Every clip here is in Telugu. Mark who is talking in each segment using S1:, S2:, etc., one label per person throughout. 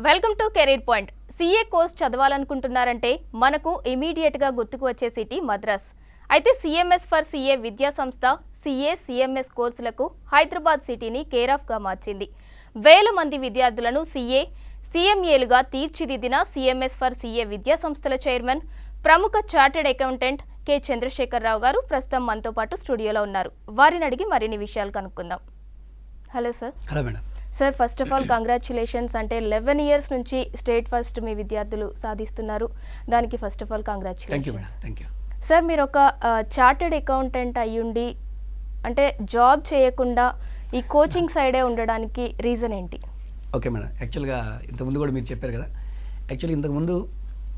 S1: Welcome to career point. CA course చదవాలనుకుంటున్నారంటే మనకు ఇమీడియట్ గా గుర్తుకు వచ్చే సిటీ మద్రాస్. అయితే సిఎంఎస్ ఫర్ సీఏ విద్యా సంస్థ సీఏ సిఎంఎస్ కోర్సులకు హైదరాబాద్ సిటీని కేర్ ఆఫ్ గా మార్చింది. వేల మంది విద్యార్థులను సీఏ సిఎంఏలుగా తీర్చిదిద్దిన సిఎంఎస్ ఫర్ సీఏ విద్యా సంస్థల చైర్మన్ ప్రముఖ చార్టెడ్ అకౌంటెంట్ కె చంద్రశేఖరరావు గారు ప్రస్తుతం మనతో పాటు స్టూడియోలో ఉన్నారు. వారిని అడిగి మరిన్ని విషయాలు కనుక్కుందాం. Hello sir.
S2: Hello madam.
S1: Sir, first of all congratulations. అంటే 11 ఇయర్స్ నుంచి స్టేట్ ఫస్ట్ మీ విద్యార్థులు సాధిస్తున్నారు. దానికి first of all congratulations.
S2: Thank you
S1: sir, మీరు ఒక చార్టెడ్ అకౌంటెంట్ అయ్యుండి అంటే జాబ్ చేయకుండా ఈ కోచింగ్ సైడే ఉండడానికి రీజన్ ఏంటి?
S2: ఓకే మేడం, యాక్చువల్గా ఇంతకుముందు కూడా మీరు చెప్పారు కదా, యాక్చువల్గా ఇంతకుముందు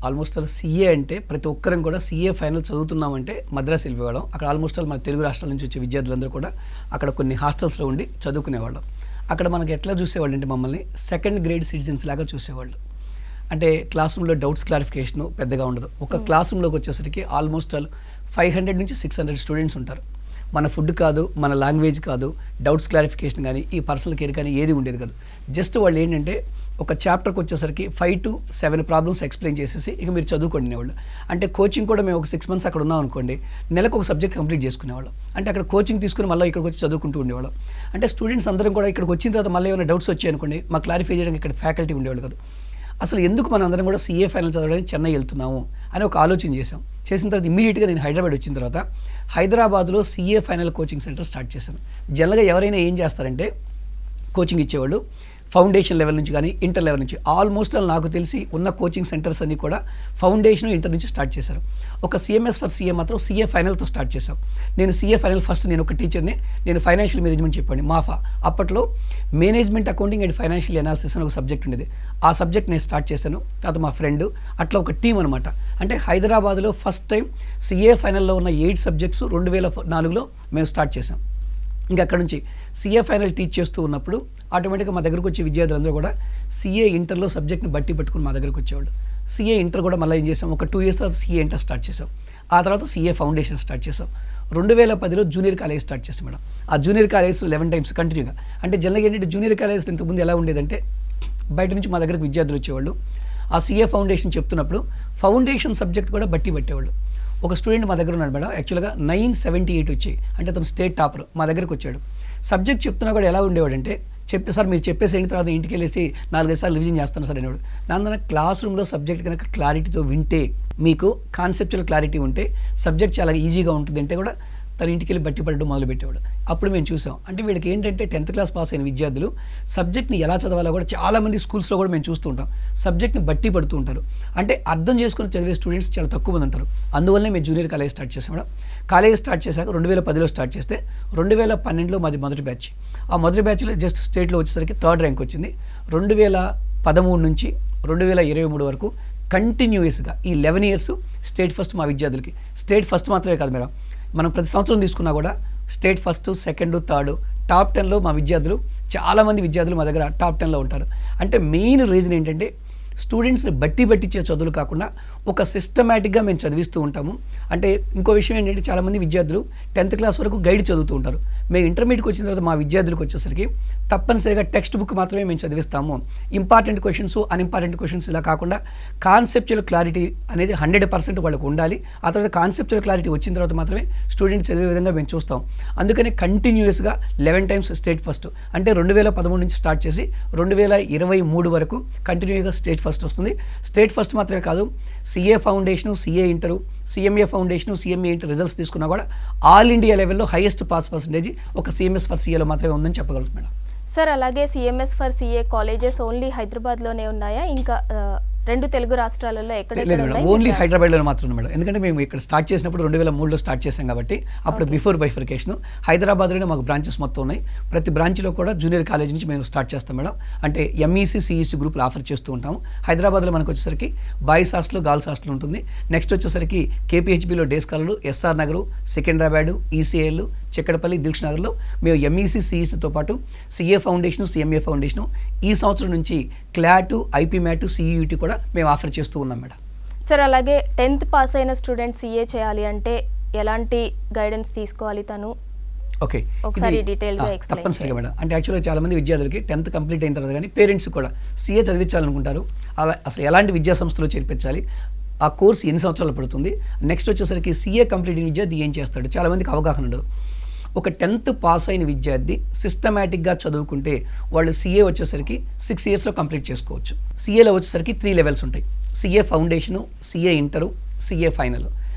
S2: ఆల్మోస్ట్ ఆల్ సీఏ అంటే ప్రతి ఒక్కరం కూడా సీఏ ఫైనల్ చదువుతున్నామంటే మద్రాసు వెళ్ళిపోవడం. అక్కడ ఆల్మోస్ట్ ఆల్ మన తెలుగు రాష్ట్రాల నుంచి వచ్చే విద్యార్థులందరూ కూడా అక్కడ కొన్ని హాస్టల్స్లో ఉండి చదువుకునేవాళ్ళం. అక్కడ మనకి ఎట్లా చూసేవాళ్ళు అంటే మమ్మల్ని సెకండ్ గ్రేడ్ సిటిజన్స్ లాగా చూసేవాళ్ళు. అంటే క్లాస్ రూమ్లో డౌట్స్ క్లారిఫికేషన్ పెద్దగా ఉండదు. ఒక క్లాస్ రూమ్లోకి వచ్చేసరికి ఆల్మోస్ట్ ఆల్ 500 నుంచి 600 స్టూడెంట్స్ ఉంటారు. మన ఫుడ్ కాదు, మన లాంగ్వేజ్ కాదు, డౌట్స్ క్లారిఫికేషన్ కానీ ఈ పర్సనల్ కేర్ కానీ ఏది ఉండేది కాదు. జస్ట్ వాళ్ళు ఏంటంటే ఒక చాప్టర్కి వచ్చేసరికి 5 to 7 ప్రాబ్లమ్స్ ఎక్స్ప్లెయిన్ చేసేసి ఇక మీరు చదువుకోండి వాళ్ళు. అంటే కోచింగ్ కూడా మేము ఒక 6 months అక్కడ ఉన్నాం అనుకోండి, నెలకు ఒక సబ్జెక్ట్ కంప్లీట్ చేసుకునేవాళ్ళం. అంటే అక్కడ కోచింగ్ తీసుకుని మళ్ళీ ఇక్కడికి వచ్చి చదువుకుంటూ ఉండేవాళ్ళం. అంటే స్టూడెంట్స్ అందరం కూడా ఇక్కడికి వచ్చిన తర్వాత మళ్ళీ ఏమైనా డౌట్స్ వచ్చాయి అనుకోండి, మాకు క్లారిఫై చేయడానికి ఇక్కడ ఫ్యాకల్టీ ఉండేవాళ్ళు కాదు. అసలు ఎందుకు మనం అందరం కూడా సీఏ ఫైనల్ చదవడానికి చెన్నై వెళ్తున్నాము అని ఒక ఆలోచన చేసాం. చేసిన తర్వాత ఇమీడియట్గా నేను హైదరాబాద్ వచ్చిన తర్వాత హైదరాబాద్లో CA final coaching centre start చేశాను. జనరల్గా ఎవరైనా ఏం చేస్తారంటే కోచింగ్ ఇచ్చేవాళ్ళు ఫౌండేషన్ లెవెల్ నుంచి కానీ ఇంటర్ లెవెల్ నుంచి ఆల్మోస్ట్ నాకు తెలిసి ఉన్న కోచింగ్ సెంటర్స్ అన్నీ కూడా ఫౌండేషన్ ఇంటర్ నుంచి స్టార్ట్ చేశారు. ఒక సిఎంఎస్ ఫర్ సీఏ మాత్రం సీఏ ఫైనల్తో స్టార్ట్ చేశాం. నేను సీఏ ఫైనల్ ఫస్ట్ నేను ఒక టీచర్ని, నేను ఫైనాన్షియల్ మేనేజ్మెంట్ చెప్పండి మాఫా. అప్పట్లో management accounting and financial analysis అని ఒక సబ్జెక్ట్ ఉండేది. ఆ సబ్జెక్ట్ నేను స్టార్ట్ చేశాను. తర్వాత మా ఫ్రెండ్ అట్లా ఒక టీం అనమాట. అంటే హైదరాబాద్లో ఫస్ట్ టైం సీఏ ఫైనల్లో ఉన్న 8 సబ్జెక్ట్స్ 2004లో మేము స్టార్ట్ చేసాం. ఇంకా అక్కడ నుంచి సీఏ ఫైనల్ టీచ్ చేస్తూ ఉన్నప్పుడు ఆటోమేటిక్గా మా దగ్గరకు వచ్చే విద్యార్థులందరూ కూడా సీఏ ఇంటర్లో సబ్జెక్ట్ని బట్టి పట్టుకుని మా దగ్గరకు వచ్చేవాళ్ళు. సీఏ ఇంటర్ కూడా మళ్ళీ ఏం చేసాం, ఒక 2 years తర్వాత సీఏ ఇంటర్ స్టార్ట్ చేసాం. ఆ తర్వాత సీఏ ఫౌండేషన్ స్టార్ట్ చేసాం. 2010లో జూనియర్ కాలేజ్ స్టార్ట్ చేసాం మేడం. ఆ జూనియర్ కాలేజ్ 11 times కంటిన్యూగా. అంటే జనరల్గా ఏంటంటే జూనియర్ కాలేజ్ ఇంతకుముందు ఎలా ఉండేదంటే బయట నుంచి మా దగ్గరకు విద్యార్థులు వచ్చేవాళ్ళు. ఆ సీఏ ఫౌండేషన్ చెప్తున్నప్పుడు ఫౌండేషన్ సబ్జెక్ట్ కూడా బట్టి పెట్టేవాళ్ళు. ఒక స్టూడెంట్ మా దగ్గర ఉన్నాడు మేడం, యాక్చువల్గా 978 వచ్చాయి. అంటే అతను స్టేట్ టాపర్ మా దగ్గరకు వచ్చాడు. సబ్జెక్ట్ చెప్తున్నా కూడా ఎలా ఉండేవాడంటే సార్ మీరు చెప్పేసిన తర్వాత ఇంటికి వెళ్ళేసి 4-5 సార్లు రివిజన్ చేస్తాను సార్ అనేవాడు. నాన్న క్లాస్ రూమ్లో సబ్జెక్ట్ కనుక క్లారిటీతో వింటే, మీకు కాన్సెప్చువల్ క్లారిటీ ఉంటే సబ్జెక్ట్ చాలా ఈజీగా ఉంటుంది అంటే కూడా తన ఇంటికి వెళ్ళి బట్టి పడడం మొదలుపెట్టేవాడు. అప్పుడు మేము చూసాం అంటే వీడికి ఏంటంటే 10th class పాస్ అయిన విద్యార్థులు సబ్జెక్ట్ని ఎలా చదవాలో కూడా చాలామంది స్కూల్స్లో కూడా మేము చూస్తూ ఉంటాం. సబ్జెక్ట్ని బట్టి పడుతూ ఉంటారు. అంటే అర్థం చేసుకుని చదివే స్టూడెంట్స్ చాలా తక్కువ మంది ఉంటారు. అందువల్లనే మేము జూనియర్ కాలేజ్ స్టార్ట్ చేసాం మేడం. కాలేజ్ స్టార్ట్ చేశాక 2010లో స్టార్ట్ చేస్తే 2012లో మాది మొదటి బ్యాచ్. ఆ మొదటి బ్యాచ్లో జస్ట్ స్టేట్లో వచ్చేసరికి 3rd ర్యాంక్ వచ్చింది. 2013 నుంచి 2023 వరకు కంటిన్యూయస్గా ఈ 11 years స్టేట్ ఫస్ట్ మా విద్యార్థులకి. స్టేట్ ఫస్ట్ మాత్రమే కాదు మేడం, మనం ప్రతి సంవత్సరం తీసుకున్నా కూడా state first, second, third, top 10లో మా విద్యార్థులు చాలామంది విద్యార్థులు మా దగ్గర టాప్ 10లో ఉంటారు. అంటే మెయిన్ రీజన్ ఏంటంటే స్టూడెంట్స్ని బట్టి పట్టించే చదువులు కాకుండా ఒక సిస్టమేటిక్గా మేము చదివిస్తూ ఉంటాము. అంటే ఇంకో విషయం ఏంటంటే చాలామంది విద్యార్థులు 10th class వరకు గైడ్ చదువుతూ ఉంటారు. మేము ఇంటర్మీడియట్కి వచ్చిన తర్వాత మా విద్యార్థులకు వచ్చేసరికి తప్పనిసరిగా టెక్స్ట్ బుక్ మాత్రమే మేము చదివిస్తాము. ఇంపార్టెంట్ క్వశ్చన్స్, అన్ఇంపార్టెంట్ క్వశ్చన్స్ ఇలా కాకుండా కాన్సెప్చువల్ క్లారిటీ అనేది 100% వాళ్ళకు ఉండాలి. ఆ తర్వాత కాన్సెప్చువల్ క్లారిటీ వచ్చిన తర్వాత మాత్రమే స్టూడెంట్ చదివే విధంగా మేము చూస్తాం. అందుకని కంటిన్యూస్గా 11 times స్టేట్ ఫస్ట్. అంటే 2013 నుంచి స్టార్ట్ చేసి 2023 వరకు కంటిన్యూగా స్టేట్ ఫస్ట్ వస్తుంది. స్టేట్ ఫస్ట్ మాత్రమే కాదు, CA foundation, CA inter, CMA foundation, CMA inter results తీసుకున్నా కూడా ఆల్ ఇండియా లెవెల్లో హైయెస్ట్ పాస్ పర్సెంటేజ్ ఒక సిఎంఎస్ ఫర్ సీఏలో మాత్రమే ఉందని చెప్పగలుగుతాం మేడం.
S1: సార్, అలాగే CMS for CA colleges only హైదరాబాద్లోనే ఉన్నాయా? ఇంకా 2 తెలుగు రాష్ట్రాలలో ఎక్కడ?
S2: లేదు మేడం, ఓన్లీ హైదరాబాద్లో మాత్రమే మేడం. ఎందుకంటే మేము ఇక్కడ స్టార్ట్ చేసినప్పుడు 2003లో స్టార్ట్ చేసాం కాబట్టి అప్పుడు బిఫోర్ బైఫర్కేషన్ హైదరాబాద్లోనే మాకు బ్రాంచెస్ మొత్తం ఉన్నాయి. ప్రతి బ్రాంచ్లో కూడా జూనియర్ కాలేజ్ నుంచి మేము స్టార్ట్ చేస్తాం మేడం. అంటే ఎంఈసీ, సిఈసీ గ్రూపులు ఆఫర్ చేస్తూ ఉంటాము. హైదరాబాద్లో మనకు వచ్చేసరికి బాయ్స్ హాస్టల్, గర్ల్స్ హాస్టల్ ఉంటుంది. నెక్స్ట్ వచ్చేసరికి కేపీహెచ్బీలో డేస్ కాలర్లు, ఎస్ఆర్ నగరు, సికింద్రాబాద్, ఈసీఐలు, చిక్కడపల్లి, దిల్ష్ నగర్లో మేము ఎంఈసీ, సిఈసీతో పాటు సీఏ ఫౌండేషను, సిఎంఏ ఫౌండేషను ఈ సంవత్సరం నుంచి క్లాటు, ఐపీ మ్యాటు, సిఈయూటీ కూడా మేము ఆఫర్ చేస్తూ ఉన్నాం మేడం.
S1: సార్, అలాగే 10th పాస్ అయిన స్టూడెంట్ సీఏ చేయాలి అంటే ఎలాంటి గైడెన్స్ తీసుకోవాలి తను?
S2: ఓకే,
S1: ఒకసారి
S2: ఇది
S1: డీటెయిల్గా ఎక్స్ప్లెయిన్
S2: తప్పనిసరిగా మేడం. అంటే యాక్చువల్గా చాలామంది విద్యార్థులకి 10th కంప్లీట్ అయిన తర్వాత కానీ పేరెంట్స్ కూడా సీఏ చదివించాలనుకుంటారు. అలా అసలు ఎలాంటి విద్యా సంస్థలో చేర్పించాలి, ఆ కోర్సు ఎన్ని సంవత్సరాలు పడుతుంది, నెక్స్ట్ వచ్చేసరికి సీఏ కంప్లీట్ అయిన విద్యార్థి ఏం చేస్తాడు, చాలామందికి అవగాహన ఉండదు. ఒక 10th పాస్ అయిన విద్యార్థి సిస్టమేటిక్గా చదువుకుంటే వాళ్ళు సీఏ వచ్చేసరికి 6 yearsలో కంప్లీట్ చేసుకోవచ్చు. సీఏలో వచ్చేసరికి 3 levels ఉంటాయి. CA foundation, CA inter, CA final.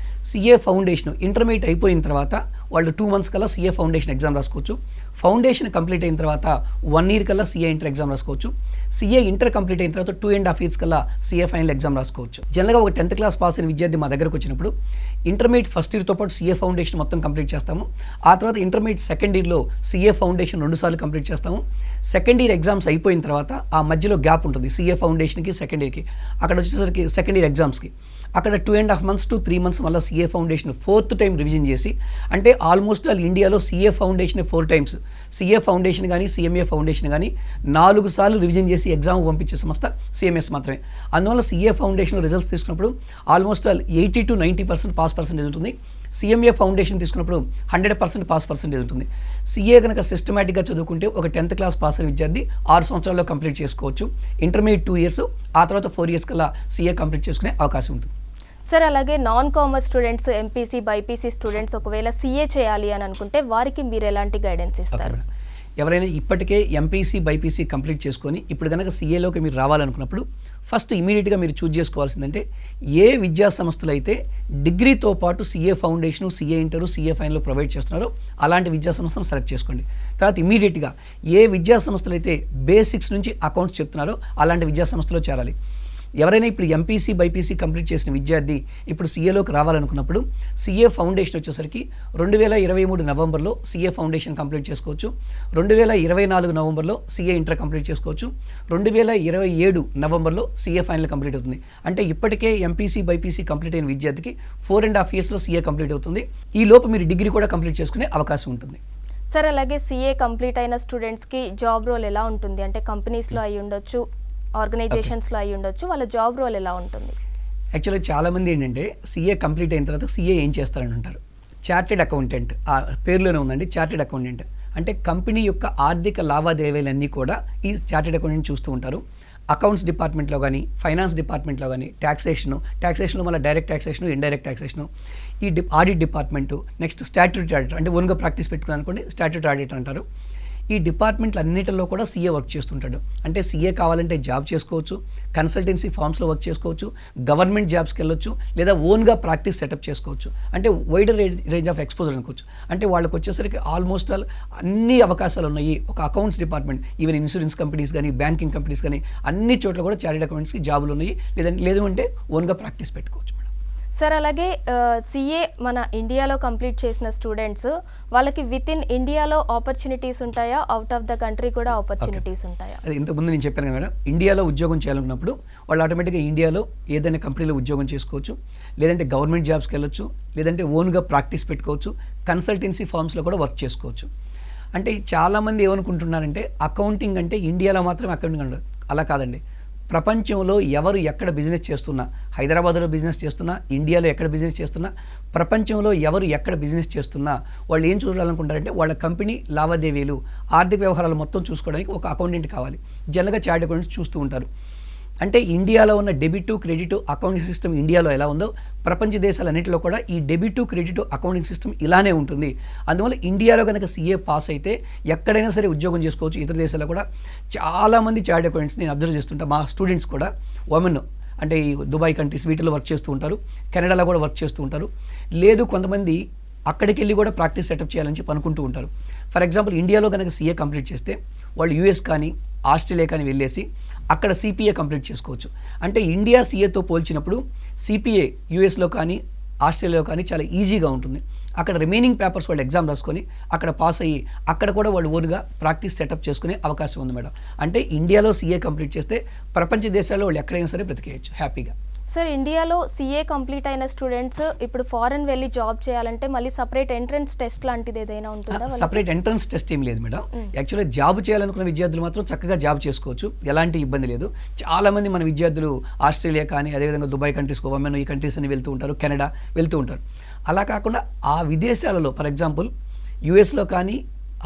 S2: CA foundation intermediate అయిపోయిన తర్వాత వాళ్ళు 2 months కల్లా సీఏ ఫౌండేషన్ ఎగ్జామ్ రాసుకోవచ్చు. ఫౌండేషన్ కంప్లీట్ అయిన తర్వాత 1 year కల్లా సీఏ ఇంటర్ ఎగ్జామ్ రాసుకోవచ్చు. సీఏ ఇంటర్ కంప్లీట్ అయిన తర్వాత 2.5 years కల్లా సీఏ ఫైనల్ ఎగ్జామ్ రాసుకోవచ్చు. జనరల్గా ఒక 10th క్లాస్ పాస్ అయిన విద్యార్థి మా దగ్గరకు వచ్చినప్పుడు ఇంటర్మీడియట్ ఫస్ట్ ఇయర్తో పాటు సీఏ ఫౌండేషన్ మొత్తం కంప్లీట్ చేస్తాము. ఆ తర్వాత ఇంటర్మీడియట్ సెకండ్ ఇయర్లో సీఏ ఫౌండేషన్ 2 సార్లు కంప్లీట్ చేస్తాము. సెకండ్ ఇయర్ ఎగ్జామ్స్ అయిపోయిన తర్వాత ఆ మధ్యలో గ్యాప్ ఉంటుంది సీఏ ఫౌండేషన్కి సెకండ్ ఇయర్కి. అక్కడ వచ్చేసరికి సెకండ్ ఇయర్ ఎగ్జామ్స్కి అక్కడ 2.5 months to 3 months మళ్ళీ CA foundation 4th time revision చేసి, అంటే ఆల్మోస్ట్ ఆల్ ఇండియాలో CA foundation 4 times, CA foundation కానీ సిఎంఏ ఫౌండేషన్ కానీ 4 సార్లు రివిజన్ చేసి ఎగ్జామ్ పంపించే సంస్థ సిఎంఎస్ మాత్రమే. అందువల్ల సీఏ ఫౌండేషన్ రిజల్ట్స్ తీసుకున్నప్పుడు almost all 80 to 90% pass percentage ఉంటుంది. సిఎంఏ ఫౌండేషన్ తీసుకున్నప్పుడు 100% పాస్ పర్సెంటేజ్ ఉంటుంది. సీఏ కనుక సిస్టమేటిక్గా చదువుకుంటే ఒక 10th క్లాస్ పాస్ అయిన విద్యార్థి 6 సంవత్సరాల్లో కంప్లీట్ చేసుకోవచ్చు. ఇంటర్మీడియట్ 2 years, ఆ తర్వాత 4 years కల్లా సీఏ కంప్లీట్ చేసుకునే అవకాశం ఉంటుంది.
S1: సార్, అలాగే non commerce students, MPC, BiPC students ఒకవేళ సీఏ చేయాలి అని అనుకుంటే వారికి మీరు ఎలాంటి గైడెన్స్ ఇస్తారు?
S2: ఎవరైనా ఇప్పటికే ఎంపీసీ బైపీసీ కంప్లీట్ చేసుకొని ఇప్పుడు కనుక సీఏలోకి మీరు రావాలనుకున్నప్పుడు ఫస్ట్ ఇమీడియట్గా మీరు చూజ్ చేసుకోవాల్సిందంటే ఏ విద్యా సంస్థలు అయితే డిగ్రీతో పాటు CA foundation, CA inter, CA final provide చేస్తున్నారో అలాంటి విద్యా సంస్థను సెలెక్ట్ చేసుకోండి. తర్వాత ఇమీడియట్గా ఏ విద్యా సంస్థలు అయితే బేసిక్స్ నుంచి అకౌంట్స్ చెప్తున్నారో అలాంటి విద్యా సంస్థలో చేరాలి. ఎవరైనా ఇప్పుడు ఎంపీసీ బైపీసీ కంప్లీట్ చేసిన విద్యార్థి ఇప్పుడు సీఏలోకి రావాలనుకున్నప్పుడు సీఏ ఫౌండేషన్ వచ్చేసరికి 2023 నవంబర్లో సీఏ ఫౌండేషన్ కంప్లీట్ చేసుకోవచ్చు. 2024 నవంబర్లో సీఏ ఇంటర్ కంప్లీట్ చేసుకోవచ్చు. 2027 నవంబర్లో సీఏ ఫైనల్ కంప్లీట్ అవుతుంది. అంటే ఇప్పటికే ఎంపీసీ బైపీసీ కంప్లీట్ అయిన విద్యార్థికి 4.5 yearsలో సీఏ కంప్లీట్ అవుతుంది. ఈ లోపు మీరు డిగ్రీ కూడా కంప్లీట్ చేసుకునే అవకాశం ఉంటుంది.
S1: సార్, అలాగే సీఏ కంప్లీట్ అయిన స్టూడెంట్స్కి జాబ్ రోల్ ఎలా ఉంటుంది? అంటే కంపెనీస్లో అయి ఉండొచ్చు, ఆర్గనైజేషన్స్లో అయి ఉండొచ్చు, వాళ్ళ జాబ్ రోల్ ఎలా ఉంటుంది?
S2: యాక్చువల్గా చాలామంది ఏంటంటే సీఏ కంప్లీట్ అయిన తర్వాత సీఏ ఏం చేస్తారని అంటారు. చార్టెడ్ అకౌంటెంట్, ఆ పేరులోనే ఉందండి చార్టెడ్ అకౌంటెంట్. అంటే కంపెనీ యొక్క ఆర్థిక లావాదేవీలన్నీ కూడా ఈ చార్టెడ్ అకౌంటెంట్ చూస్తూ ఉంటారు. అకౌంట్స్ డిపార్ట్మెంట్లో కానీ, ఫైనాన్స్ డిపార్ట్మెంట్లో కానీ, ట్యాక్సేషన్లో మళ్ళీ డైరెక్ట్ ట్యాక్సేషను, ఇండైరెక్ట్ ట్యాక్సేషను, ఈ audit department, next statutory auditor, అంటే ఓన్గా ప్రాక్టీస్ పెట్టుకుని అనుకోండి స్టాట్యూటరీ ఆడిటర్ అంటారు. ఈ డిపార్ట్మెంట్లు అన్నిటిలో కూడా సీఏ వర్క్ చేస్తుంటాడు. అంటే సీఏ కావాలంటే జాబ్ చేసుకోవచ్చు, కన్సల్టెన్సీ ఫార్మ్స్లో వర్క్ చేసుకోవచ్చు, గవర్నమెంట్ జాబ్స్కి వెళ్ళొచ్చు, లేదా ఓన్గా ప్రాక్టీస్ సెటప్ చేసుకోవచ్చు. అంటే వైడర్ రేంజ్ ఆఫ్ ఎక్స్పోజర్ అనుకోవచ్చు. అంటే వాళ్ళకి వచ్చేసరికి ఆల్మోస్ట్ ఆల్ అన్ని అవకాశాలు ఉన్నాయి. ఒక accounts department, even insurance companies కానీ, బ్యాంకింగ్ కంపెనీస్ కానీ అన్ని చోట్ల కూడా చార్టెడ్ అకౌంట్స్కి జాబులు ఉన్నాయి. లేదు అంటే ఓన్గా ప్రాక్టీస్ పెట్టుకోవచ్చు.
S1: సార్, అలాగే సీఏ మన ఇండియాలో కంప్లీట్ చేసిన స్టూడెంట్స్ వాళ్ళకి విత్ ఇన్ ఇండియాలో ఆపర్చునిటీస్ ఉంటాయా, అవుట్ ఆఫ్ ద కంట్రీ కూడా ఆపర్చునిటీస్ ఉంటాయా?
S2: అది ఇంతకుముందు నేను చెప్పాను కదా మేడం, ఇండియాలో ఉద్యోగం చేయాలనుకున్నప్పుడు వాళ్ళు ఆటోమేటిక్గా ఇండియాలో ఏదైనా కంపెనీలో ఉద్యోగం చేసుకోవచ్చు, లేదంటే గవర్నమెంట్ జాబ్స్కి వెళ్ళొచ్చు, లేదంటే ఓన్గా ప్రాక్టీస్ పెట్టుకోవచ్చు, కన్సల్టెన్సీ ఫార్మ్స్లో కూడా వర్క్ చేసుకోవచ్చు. అంటే చాలామంది ఏమనుకుంటున్నారంటే అకౌంటింగ్ అంటే ఇండియాలో మాత్రమే అకౌంటింగ్ అంటారు. అలా కాదండి. ప్రపంచంలో ఎవరు ఎక్కడ బిజినెస్ చేస్తున్నా, హైదరాబాద్లో బిజినెస్ చేస్తున్నా, ఇండియాలో ఎక్కడ బిజినెస్ చేస్తున్నా, ప్రపంచంలో ఎవరు ఎక్కడ బిజినెస్ చేస్తున్నా వాళ్ళు ఏం చూడాలనుకుంటారంటే వాళ్ళ కంపెనీ లావాదేవీలు, ఆర్థిక వ్యవహారాలు మొత్తం చూసుకోవడానికి ఒక అకౌంటెంట్ కావాలి. జనరల్గా చార్టెడ్ అకౌంటెంట్స్ చూస్తూ ఉంటారు. అంటే ఇండియాలో ఉన్న డెబిట్ క్రెడిట్ అకౌంటింగ్ సిస్టమ్ ఇండియాలో ఎలా ఉందో ప్రపంచ దేశాలన్నింటిలో కూడా ఈ డెబిట్ క్రెడిట్ అకౌంటింగ్ సిస్టమ్ ఇలానే ఉంటుంది. అందువల్ల ఇండియాలో కనుక సీఏ పాస్ అయితే ఎక్కడైనా సరే ఉద్యోగం చేసుకోవచ్చు. ఇతర దేశాల్లో కూడా చాలామంది చార్టెడ్ అకౌంటెంట్స్ నేను అబ్జర్వ్ చేస్తుంటా. మా స్టూడెంట్స్ కూడా ఉమెన్ అంటే ఈ దుబాయ్ కంట్రీస్ వీటిలో వర్క్ చేస్తూ ఉంటారు, కెనడాలో కూడా వర్క్ చేస్తూ ఉంటారు. లేదు కొంతమంది అక్కడికి వెళ్ళి కూడా ప్రాక్టీస్ సెటప్ చేయాలని చెప్పి అనుకుంటూ ఉంటారు. ఫర్ ఎగ్జాంపుల్ ఇండియాలో కనుక సీఏ కంప్లీట్ చేస్తే వాళ్ళు యూఎస్ కానీ ఆస్ట్రేలియా కానీ వెళ్ళేసి అక్కడ సిపిఏ కంప్లీట్ చేసుకోవచ్చు. అంటే ఇండియా సీఏతో పోల్చినప్పుడు సిపిఏ యూఎస్లో కానీ ఆస్ట్రేలియాలో కానీ చాలా ఈజీగా ఉంటుంది. అక్కడ రిమైనింగ్ పేపర్స్ వాళ్ళు ఎగ్జామ్ రాసుకొని అక్కడ పాస్ అయ్యి అక్కడ కూడా వాళ్ళు ఓన్గా ప్రాక్టీస్ సెటప్ చేసుకునే అవకాశం ఉంది మేడం. అంటే ఇండియాలో సీఏ కంప్లీట్ చేస్తే ప్రపంచ దేశాల్లో వాళ్ళు ఎక్కడైనా సరే బ్రతికేయచ్చు హ్యాపీగా.
S1: సార్, ఇండియాలో సీఏ కంప్లీట్ అయిన స్టూడెంట్స్ ఇప్పుడు ఫారెన్ వెళ్ళి జాబ్ చేయాలంటే మళ్ళీ సపరేట్ ఎంట్రన్స్ టెస్ట్ లాంటిది ఏదైనా ఉంటుందా?
S2: సపరేట్ ఎంట్రన్స్ టెస్ట్ ఏం లేదు మేడం. యాక్చువల్గా జాబ్ చేయాలనుకున్న విద్యార్థులు మాత్రం చక్కగా జాబ్ చేసుకోవచ్చు, ఎలాంటి ఇబ్బంది లేదు. చాలామంది మన విద్యార్థులు ఆస్ట్రేలియా కానీ అదేవిధంగా దుబాయ్ కంట్రీస్, ఒమెన్ ఈ కంట్రీస్ అని వెళ్తూ ఉంటారు, కెనడా వెళ్తూ ఉంటారు. అలా కాకుండా ఆ విదేశాలలో ఫర్ ఎగ్జాంపుల్ యూఎస్లో కానీ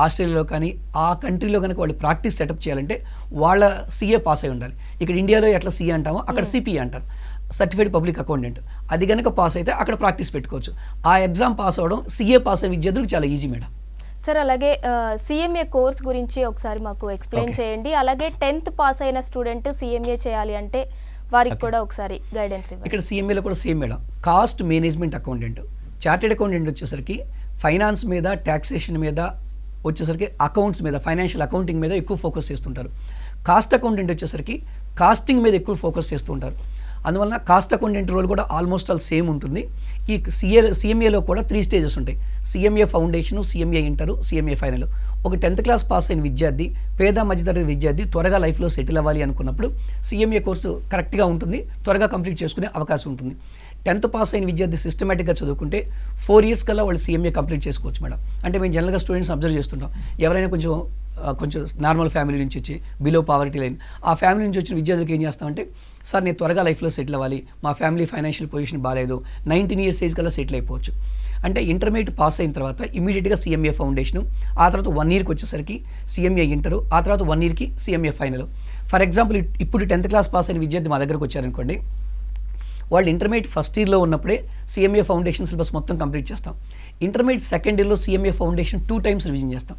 S2: ఆస్ట్రేలియాలో కానీ ఆ కంట్రీలో కనుక వాళ్ళు ప్రాక్టీస్ సెటప్ చేయాలంటే వాళ్ళ సీఏ పాస్ అయి ఉండాలి. ఇక్కడ ఇండియాలో ఎట్లా సీఏ అంటామో అక్కడ సిపిఏ అంటారు, సర్టిఫైడ్ పబ్లిక్ అకౌంటెంట్. అది కనుక పాస్ అయితే అక్కడ ప్రాక్టీస్ పెట్టుకోవచ్చు. ఆ ఎగ్జామ్ పాస్ అవ్వడం సీఏ పాస్ అయిన విద్యార్థులకు చాలా ఈజీ మేడం.
S1: సార్ అలాగే సిఎంఏ కోర్స్ గురించి ఒకసారి మాకు ఎక్స్ప్లెయిన్ చేయండి. అలాగే 10th పాస్ అయిన స్టూడెంట్ సిఎంఏ చేయాలి అంటే వారికి కూడా ఒకసారి గైడెన్స్ ఇవ్వండి.
S2: ఇక్కడ సిఎంఏలో కూడా same madam. Cost management accountant, chartered accountant వచ్చేసరికి ఫైనాన్స్ మీద, ట్యాక్సేషన్ మీద, వచ్చేసరికి అకౌంట్స్ మీద, ఫైనాన్షియల్ అకౌంటింగ్ మీద ఎక్కువ ఫోకస్ చేస్తుంటారు. కాస్ట్ అకౌంటెంట్ వచ్చేసరికి కాస్టింగ్ మీద ఎక్కువ ఫోకస్ చేస్తూ ఉంటారు. అందువలన కాస్ట్ అకౌంటెంట్ రోల్ కూడా ఆల్మోస్ట్ ఆల్ సేమ్ ఉంటుంది. ఈ సిఎంఏలో కూడా 3 స్టేజెస్ ఉంటాయి. CMA foundation, CMA inter, CMA final. ఒక 10th క్లాస్ పాస్ అయిన విద్యార్థి, పేద మధ్యతరగతి విద్యార్థి త్వరగా లైఫ్లో సెటిల్ అవ్వాలి అనుకున్నప్పుడు సిఎంఏ కోర్సు కరెక్ట్గా ఉంటుంది, త్వరగా కంప్లీట్ చేసుకునే అవకాశం ఉంటుంది. 10th పాస్ అయిన విద్యార్థి సిస్టమేటిక్గా చదువుకుంటే 4 years కల్లా వాళ్ళు సిఎంఏ కంప్లీట్ చేసుకోవచ్చు మేడం. అంటే మేము జనరల్గా స్టూడెంట్స్ అబ్జర్వ్ చేస్తుంటాం. ఎవరైనా కొంచెం నార్మల్ ఫ్యామిలీ నుంచి వచ్చి బిలో పావర్టీ లైన్, ఆ ఫ్యామిలీ నుంచి వచ్చిన విద్యార్థులకు ఏం చేస్తామంటే, సార్ నేను త్వరగా లైఫ్లో సెటిల్ అవ్వాలి, మా ఫ్యామిలీ ఫైనాన్షియల్ పొజిషన్ బాగాలేదు, 19 years ఏజ్ కల్లా సెటిల్ అయిపోవచ్చు. అంటే ఇంటర్మీడియట్ పాస్ అయిన తర్వాత ఇమీడియట్గా సిఎంఏ ఫౌండేషను, ఆ తర్వాత 1 yearకి వచ్చేసరికి సిఎంఏ ఇంటరు, ఆ తర్వాత 1 yearకి సిఎంఏ ఫైనల్. ఫర్ ఎగ్జాంపుల్ ఇప్పుడు 10th క్లాస్ పాస్ అయిన విద్యార్థి మా దగ్గరకు వచ్చారనుకోండి, వాళ్ళు ఇంటర్మీడియట్ ఫస్ట్ ఇయర్లో ఉన్నప్పుడే సిఎంఏ ఫౌండేషన్ సిలబస్ మొత్తం కంప్లీట్ చేస్తాం. ఇంటర్మీడియట్ సెకండ్ ఇయర్లో సిఎంఏ ఫౌండేషన్ 2 times రివిజన్ చేస్తాం.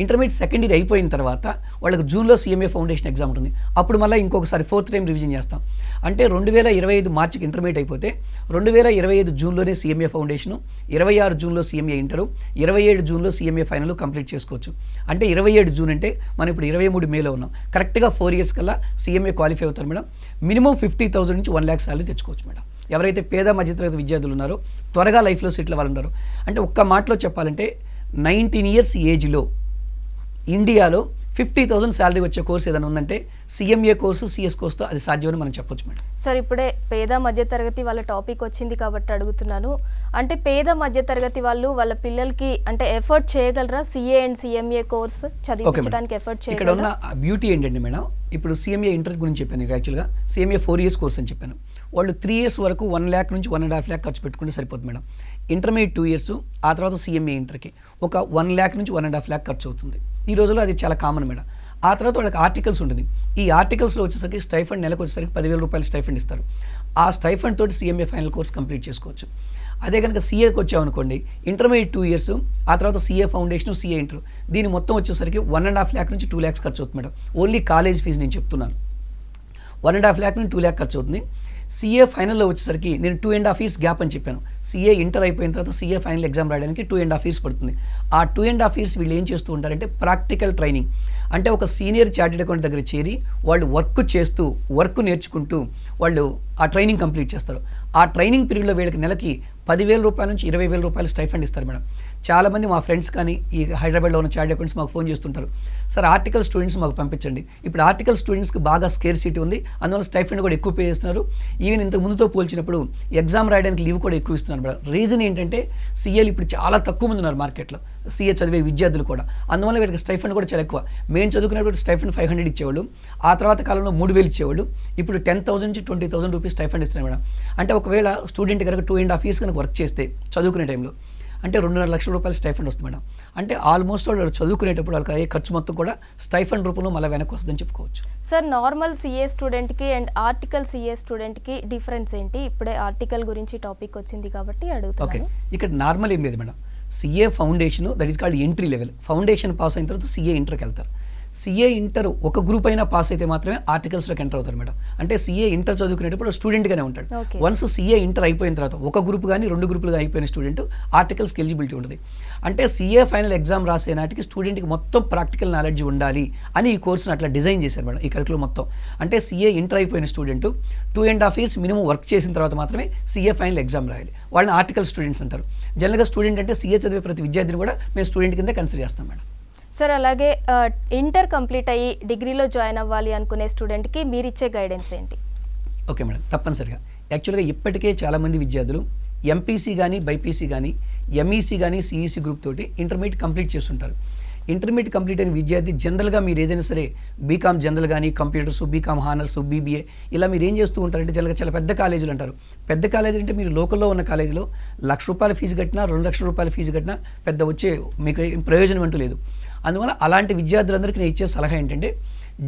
S2: ఇంటర్మీడియట్ సెకండ్ ఇయర్ అయిపోయిన తర్వాత వాళ్ళకి జూన్లో సిఎంఏ ఫౌండేషన్ ఎగ్జామ్ ఉంటుంది. అప్పుడు మళ్ళీ ఇంకొకసారి 4th time రివిజన్ చేస్తాం. అంటే 2025 మార్చికి ఇంటర్మీడియట్ అయిపోతే 2025 జూన్లోనే సిఎంఏ ఫౌండేషను, 26 జూన్లో సిఎంఏ ఇంటరు, 27 జూన్లో సిఎంఏ ఫైనల్ కంప్లీట్ చేసుకోవచ్చు. అంటే 27 జూన్ అంటే మనం ఇప్పుడు 23 మేలో ఉన్నాం. కరెక్ట్గా 4 years కల్లా సిఎంఏ క్వాలిఫై అవుతారు మేడం. మినిమం 50,000 నుంచి 1 lakh శాలరీ తెచ్చుకోవచ్చు మేడం. ఎవరైతే పేద మధ్యతరగతి విద్యార్థులు ఉన్నారో, త్వరగా లైఫ్లో సెటిల్ అవ్వాలన్నారో, అంటే ఒక్క మాటలో చెప్పాలంటే 19 years ఏజ్లో ఇండియాలో 50,000 శాలరీ వచ్చే కోర్స్ ఏదైనా ఉందంటే సిఎంఏ కోర్సు, సిఎస్ కోర్సుతో అది సాధ్యమని మనం చెప్పొచ్చు మేడం.
S1: సార్ ఇప్పుడే పేద మధ్యతరగతి వాళ్ళ టాపిక్ వచ్చింది కాబట్టి అడుగుతున్నాను. అంటే పేద మధ్యతరగతి వాళ్ళు వాళ్ళ పిల్లలకి అంటే ఎఫర్ట్ చేయగలరా సిఏ అండ్ సిఎంఏ కోర్స్ చదివించడానికి ఎఫర్ట్ చేయగలరా?
S2: ఇక్కడ ఉన్న బ్యూటీ ఏంటండి మేడం, ఇప్పుడు సిఎంఏ ఇంటర్ గురించి చెప్పాను. యాక్చువల్గా సిఎంఏ 4 years కోర్స్ అని చెప్పాను. వాళ్ళు 3 years వరకు 1 lakh నుంచి 1.5 lakh ఖర్చు పెట్టుకుంటే సరిపోతుంది మేడం. ఇంటర్మీడియట్ 2 years, ఆ తర్వాత సిఎంఏ ఇంటర్కి ఒక 1 lakh నుంచి 1.5 lakh ఖర్చు అవుతుంది. ఈ రోజుల్లో అది చాలా కామన్ మేడం. ఆ తర్వాత వాళ్ళకి ఆర్టికల్స్ ఉంటుంది. ఈ ఆర్టికల్స్లో వచ్చేసరికి స్టైఫండ్ నెలకు వచ్చేసరికి 10,000 రూపాయలు స్టైఫండ్ ఇస్తారు. ఆ స్టైఫండ్ తోటి సిఎంఏ ఫైనల్ కోర్స్ కంప్లీట్ చేసుకోవచ్చు. అదే కనుక సీఏకి వచ్చామనుకోండి, ఇంటర్మీడియట్ 2 years, ఆ తర్వాత సిఏ ఫౌండేషన్, సిఏ ఇంటర్, దీని మొత్తం వచ్చేసరికి 1.5 lakh నుంచి 2 lakhs ఖర్చు అవుతుంది మేడం. ఓన్లీ కాలేజ్ ఫీజు నేను చెప్తున్నాను. 1.5 lakh నుంచి 2 lakh ఖర్చు అవుతుంది. సిఏ ఫైనల్లో వచ్చేసరికి నేను 2.5 years గ్యాప్ అని చెప్పాను. సిఏ ఇంటర్ అయిపోయిన తర్వాత సిఏ ఫైనల్ ఎగ్జామ్ రాయడానికి 2.5 years పడుతుంది. ఆ 2.5 years వీళ్ళు ఏం చేస్తూ ఉంటారంటే ప్రాక్టికల్ ట్రైనింగ్. అంటే ఒక సీనియర్ చార్టెడ్ అకౌంట్ దగ్గర చేరి వాళ్ళు వర్క్ నేర్చుకుంటూ వాళ్ళు ఆ ట్రైనింగ్ కంప్లీట్ చేస్తారు. ఆ ట్రైనింగ్ పీరియడ్లో వీళ్ళకి నెలకి 10,000 రూపాయల నుంచి 20,000 రూపాయలు స్టైఫండ్ ఇస్తారు మేడం. చాలామంది మా ఫ్రెండ్స్ కానీ ఈ హైదరాబాద్లో ఉన్న చార్టెడ్ అకౌంట్స్ మాకు ఫోన్ చేస్తుంటారు, సార్ ఆర్టికల్ స్టూడెంట్స్ మాకు పంపించండి. ఇప్పుడు ఆర్టికల్ స్టూడెంట్స్కి బాగా స్కేర్సిటీ ఉంది, అందువల్ల స్టైఫండ్ కూడా ఎక్కువ పే చేస్తున్నారు. ఈవెన్ ఇంతకు ముందుతో పోల్చినప్పుడు ఎగ్జామ్ రాయడానికి లీవ్ కూడా ఎక్కువ ఇస్తున్నారు మేడం. రీజన్ ఏంటంటే సీఏలు ఇప్పుడు చాలా తక్కువ మంది ఉన్నారు మార్కెట్లో, సీఏ చదివే విద్యార్థులు కూడా. అందువల్ల వీళ్ళకి స్టైఫండ్ కూడా చాలా ఎక్కువ. మేము చదువుకునేప్పుడు స్టైఫండ్ 500 ఇచ్చేవాళ్ళు, ఆ తర్వాత కాలంలో 3,000 ఇచ్చేవాళ్ళు. ఇప్పుడు 10,000 నుంచి 20,000 రూపీస్ స్టైఫండ్ ఇస్తున్నారు మేడం. అంటే ఒకవేళ స్టూడెంట్ కనుక 2.5 years కనుక వర్క్ చేస్తే చదువుకునే టైంలో అంటే 2.5 లక్షల రూపాయలు స్టైఫండ్ వస్తుంది మేడం. అంటే ఆల్మోస్ట్ వాళ్ళు చదువుకునేటప్పుడు వాళ్ళకి అయ్యే ఖర్చు మొత్తం కూడా స్టైఫండ్ రూపంలో మళ్ళీ వెనక్కి వస్తుందని చెప్పుకోవచ్చు.
S1: సార్ నార్మల్ సిఏ స్టూడెంట్కి అండ్ ఆర్టికల్ సిఏ స్టూడెంట్కి డిఫరెన్స్ ఏంటి? ఇప్పుడే ఆర్టికల్ గురించి టాపిక్ వచ్చింది కాబట్టి అడుగుతాను.
S2: ఓకే, ఇక్కడ నార్మల్ ఏం లేదు madam. CA foundation that is called entry level. Foundation pass అయిన తర్వాత సిఏ ఇంటర్కి వెళ్తారు. సిఏ ఇంటర్ ఒక గ్రూప్ అయినా పాస్ అయితే మాత్రమే ఆర్టికల్స్లోకి ఎంటర్ అవుతారు మేడం. అంటే సిఏ ఇంటర్ చదువుకునేటప్పుడు స్టూడెంట్గానే ఉంటాడు. వన్స్ సిఏ ఇంటర్ అయిపోయిన తర్వాత ఒక గ్రూప్ కానీ 2 గ్రూపులుగా అయిపోయిన స్టూడెంట్ ఆర్టికల్స్కి ఎలిజిబిలిటీ ఉంటుంది. అంటే సిఏ ఫైనల్ ఎగ్జామ్ రాసే నాటికి స్టూడెంట్కి మొత్తం ప్రాక్టికల్ నాలెడ్జ్ ఉండాలి అని ఈ కోర్సును అట్లా డిజైన్ చేశారు మేడం, ఈ కరికులం మొత్తం. అంటే సిఏ ఇంటర్ అయిపోయిన స్టూడెంట్ 2.5 years మినిమం వర్క్ చేసిన తర్వాత మాత్రమే సిఏ ఫైనల్ ఎగ్జామ్ రాయాలి. వాళ్ళని ఆర్టికల్ స్టూడెంట్స్ అంటారు. జనరల్గా స్టూడెంట్ అంటే సిఏ చదివే ప్రతి విద్యార్థిని కూడా మేము స్టూడెంట్ కింద కన్సిడర్ చేస్తాం మేడం.
S1: సార్ అలాగే ఇంటర్ కంప్లీట్ అయ్యి డిగ్రీలో జాయిన్ అవ్వాలి అనుకునే స్టూడెంట్కి మీరు ఇచ్చే గైడెన్స్ ఏంటి?
S2: ఓకే మేడం, తప్పనిసరిగా. యాక్చువల్గా ఇప్పటికే చాలామంది విద్యార్థులు ఎంపీసీ కానీ, బైపీసీ కానీ, ఎంఈసీ కానీ, సిఈసీ గ్రూప్ తోటి ఇంటర్మీడియట్ కంప్లీట్ చేస్తుంటారు. ఇంటర్మీడియట్ కంప్లీట్ అయిన విద్యార్థి జనరల్గా మీరు ఏదైనా సరే బీకామ్ జనరల్ కానీ కంప్యూటర్స్, బీకామ్ హానర్స్, బీబీఏ ఇలా మీరు ఏం చేస్తూ ఉంటారంటే జనరల్గా చాలా పెద్ద కాలేజీలు అంటారు. పెద్ద కాలేజీలు అంటే మీరు లోకల్లో ఉన్న కాలేజీలో ₹1,00,000 ఫీజు కట్టినా, ₹2,00,000 ఫీజు కట్టినా పెద్ద వచ్చే మీకు ఏం ప్రయోజనం అంటూ లేదు. అందువల్ల అలాంటి విద్యార్థులందరికీ నేను ఇచ్చే సలహా ఏంటంటే